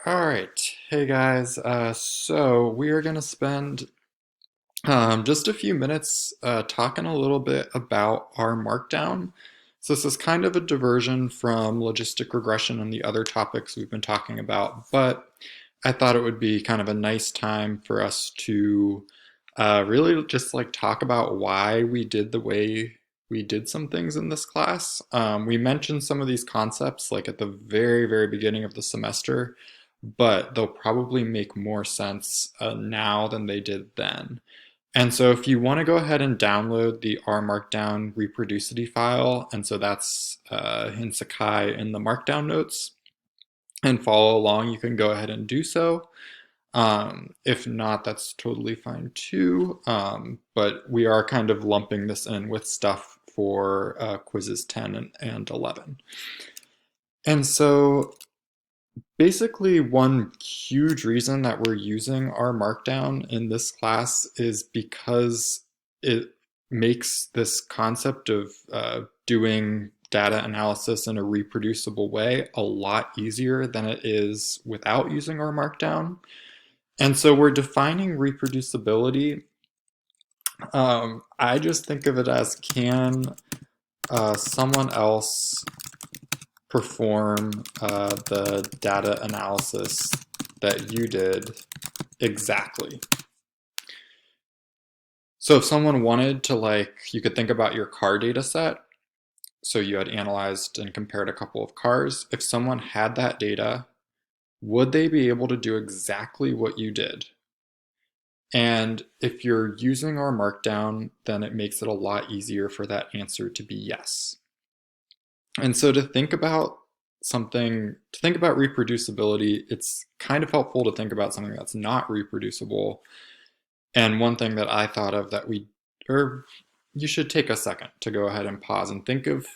All right. Hey guys. So we are going to spend just a few minutes talking a little bit about R Markdown. So this is kind of a diversion from logistic regression and the other topics we've been talking about, but I thought it would be kind of a nice time for us to really just like talk about why we did the way we did some things in this class. We mentioned some of these concepts like at the very, very beginning of the semester, but they'll probably make more sense now than they did then. And so if you want to go ahead and download the R Markdown reproducibility file, and so that's in Sakai in the Markdown notes, and follow along, you can go ahead and do so. If not, that's totally fine too. But we are kind of lumping this in with stuff for quizzes 10 and 11. And so basically, one huge reason that we're using R Markdown in this class is because it makes this concept of doing data analysis in a reproducible way a lot easier than it is without using R Markdown. And so we're defining reproducibility. I just think of it as can someone else perform the data analysis that you did exactly. So if someone wanted to, like, you could think about your car data set. So you had analyzed and compared a couple of cars. If someone had that data, would they be able to do exactly what you did? And if you're using R Markdown, then it makes it a lot easier for that answer to be yes. And so to think about reproducibility, it's kind of helpful to think about something that's not reproducible. And one thing that I thought of or you should take a second to go ahead and pause and think of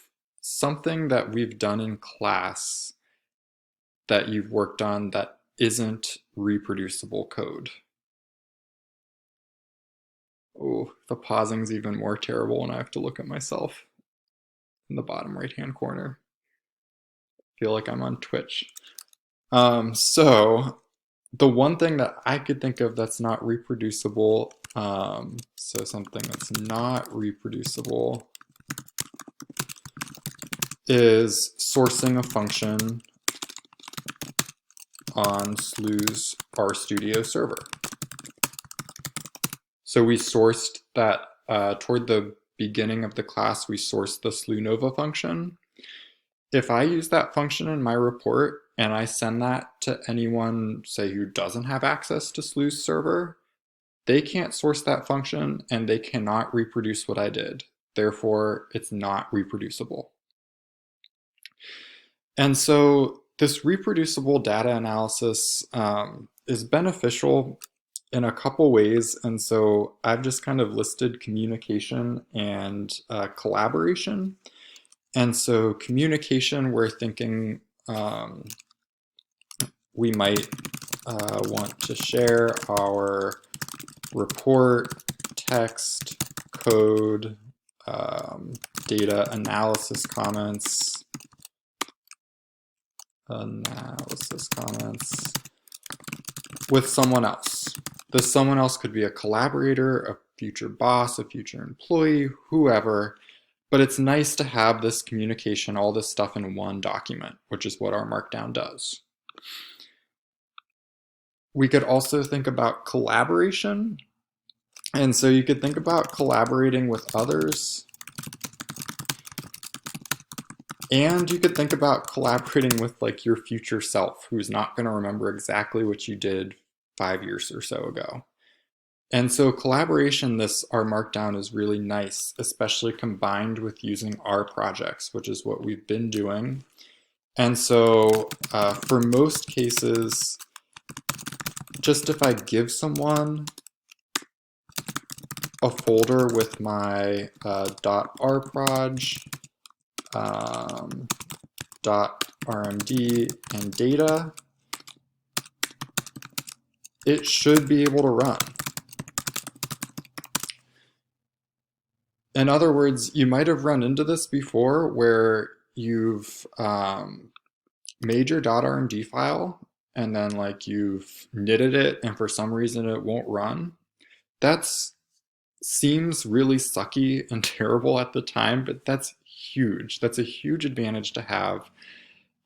something that we've done in class that you've worked on that isn't reproducible code. Oh, the pausing's even more terrible when I have to look at myself in the bottom right-hand corner. Feel like I'm on Twitch. So the one thing that I could think of that's not reproducible, so something that's not reproducible is sourcing a function on Slew's RStudio server. So we sourced that toward the beginning of the class, we sourced the SlewNova function. If I use that function in my report and I send that to anyone, say, who doesn't have access to Slew's server, they can't source that function and they cannot reproduce what I did. Therefore, it's not reproducible. And so this reproducible data analysis is beneficial in a couple ways. And so I've just kind of listed communication and collaboration. And so communication, we're thinking we might want to share our report, text, code, data analysis comments, with someone else. This someone else could be a collaborator, a future boss, a future employee, whoever. But it's nice to have this communication, all this stuff in one document, which is what our Markdown does. We could also think about collaboration. And so you could think about collaborating with others. And you could think about collaborating with like your future self, who's not going to remember exactly what you did 5 years or so ago. And so collaboration, our Markdown is really nice, especially combined with using R projects, which is what we've been doing. And so for most cases, just if I give someone a folder with my .rproj, .rmd, and data, it should be able to run. In other words, you might have run into this before where you've made your .rmd file and then like you've knitted it and for some reason it won't run, that's seems really sucky and terrible at the time, but that's huge. That's a huge advantage to have.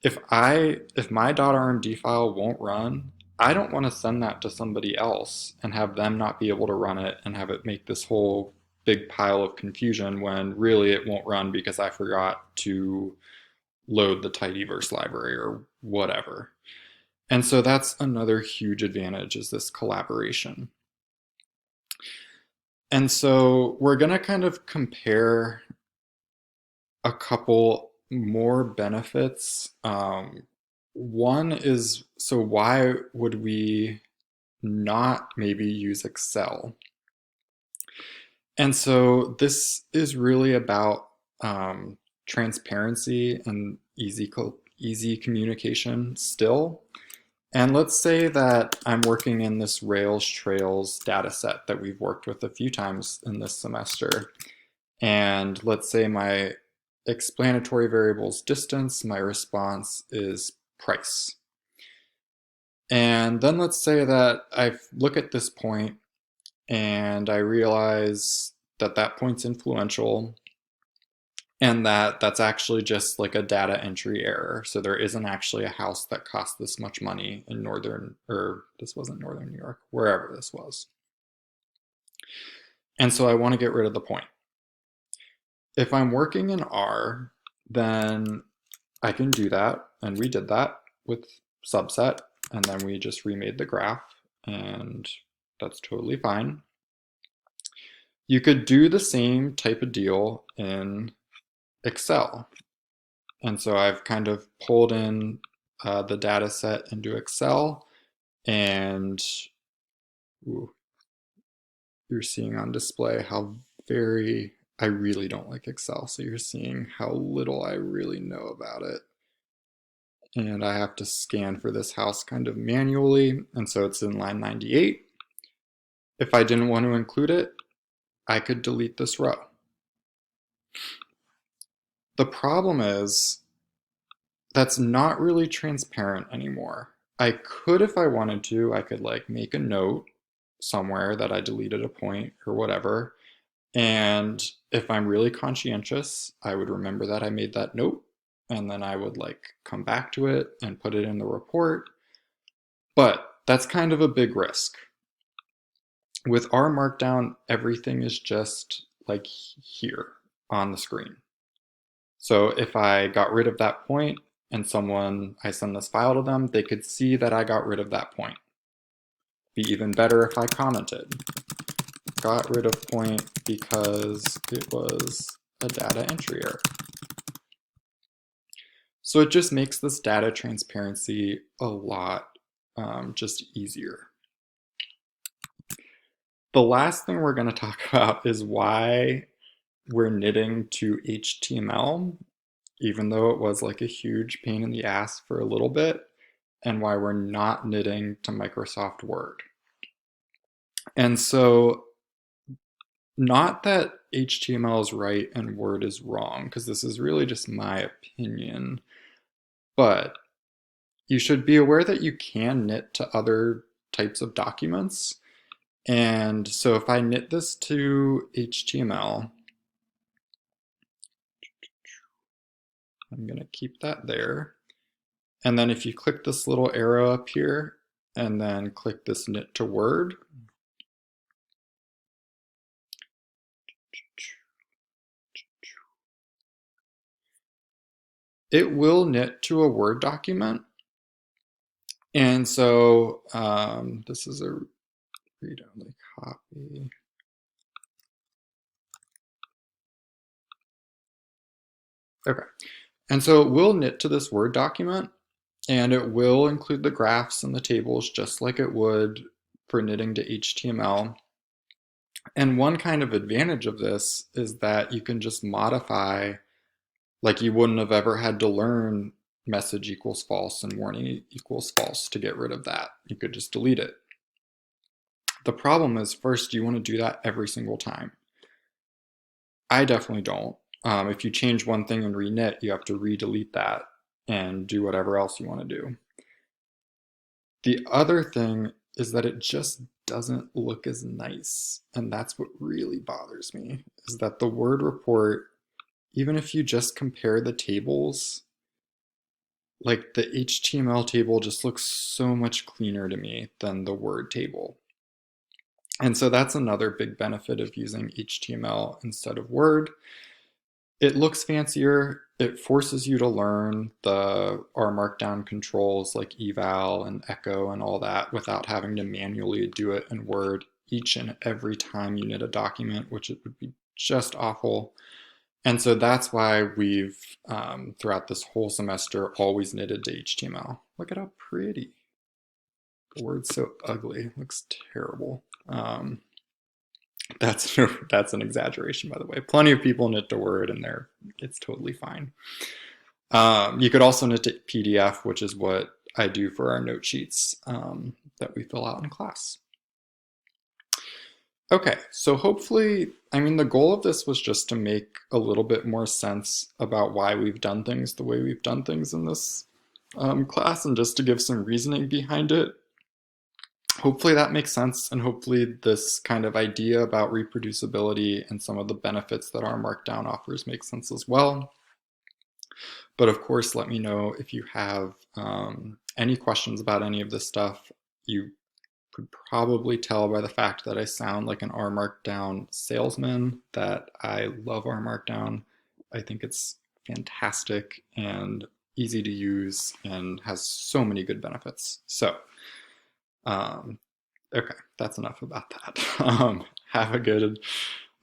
If my .rmd file won't run, I don't want to send that to somebody else and have them not be able to run it and have it make this whole big pile of confusion when really it won't run because I forgot to load the tidyverse library or whatever. And so that's another huge advantage is this collaboration. And so we're going to kind of compare a couple more benefits. One is, so why would we not maybe use Excel? And so this is really about transparency and easy communication still. And let's say that I'm working in this Rails Trails data set that we've worked with a few times in this semester. And let's say my explanatory variable is distance, my response is price. And then let's say that I look at this point and I realize that that point's influential and that that's actually just like a data entry error. So there isn't actually a house that costs this much money in northern, or this wasn't northern New York, wherever this was. And so I want to get rid of the point. If I'm working in R, then I can do that. And we did that with subset. And then we just remade the graph. And that's totally fine. You could do the same type of deal in Excel. And so I've kind of pulled in the data set into Excel. And ooh, you're seeing on display how I really don't like Excel. So you're seeing how little I really know about it. And I have to scan for this house kind of manually. And so it's in line 98. If I didn't want to include it, I could delete this row. The problem is that's not really transparent anymore. I could, if I wanted to, I could like make a note somewhere that I deleted a point or whatever. And if I'm really conscientious, I would remember that I made that note and then I would like come back to it and put it in the report. But that's kind of a big risk. With R Markdown, everything is just like here on the screen. So if I got rid of that point and I send this file to them, they could see that I got rid of that point. Be even better if I commented. Got rid of point because it was a data entry error. So it just makes this data transparency a lot just easier. The last thing we're going to talk about is why we're knitting to HTML, even though it was like a huge pain in the ass for a little bit, and why we're not knitting to Microsoft Word. And so, not that HTML is right and Word is wrong, because this is really just my opinion, but you should be aware that you can knit to other types of documents. And so if I knit this to HTML, I'm going to keep that there. And then if you click this little arrow up here and then click this knit to Word, it will knit to a Word document. And so this is a read-only copy. Okay, and so it will knit to this Word document, and it will include the graphs and the tables just like it would for knitting to HTML. And one kind of advantage of this is that you can just modify, like you wouldn't have ever had to learn message equals false and warning equals false to get rid of that. You could just delete it. The problem is, first, you want to do that every single time. I definitely don't. If you change one thing and reknit, you have to re-delete that and do whatever else you want to do. The other thing is that it just doesn't look as nice. And that's what really bothers me, is that the Word report, even if you just compare the tables, like the HTML table just looks so much cleaner to me than the Word table. And so that's another big benefit of using HTML instead of Word. It looks fancier. It forces you to learn the R Markdown controls like eval and echo and all that without having to manually do it in Word each and every time you knit a document, which it would be just awful. And so that's why we've, throughout this whole semester, always knitted to HTML. Look at how pretty. The word's so ugly. It looks terrible. That's that's an exaggeration, by the way. Plenty of people knit to Word, and it's totally fine. You could also knit to PDF, which is what I do for our note sheets that we fill out in class. Okay, so hopefully, I mean, the goal of this was just to make a little bit more sense about why we've done things the way we've done things in this class, and just to give some reasoning behind it. Hopefully that makes sense, and hopefully this kind of idea about reproducibility and some of the benefits that R Markdown offers makes sense as well. But of course, let me know if you have any questions about any of this stuff. You could probably tell by the fact that I sound like an R Markdown salesman that I love R Markdown. I think it's fantastic and easy to use and has so many good benefits. So, okay, that's enough about that. Have a good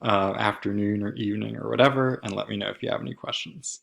afternoon or evening or whatever, and let me know if you have any questions.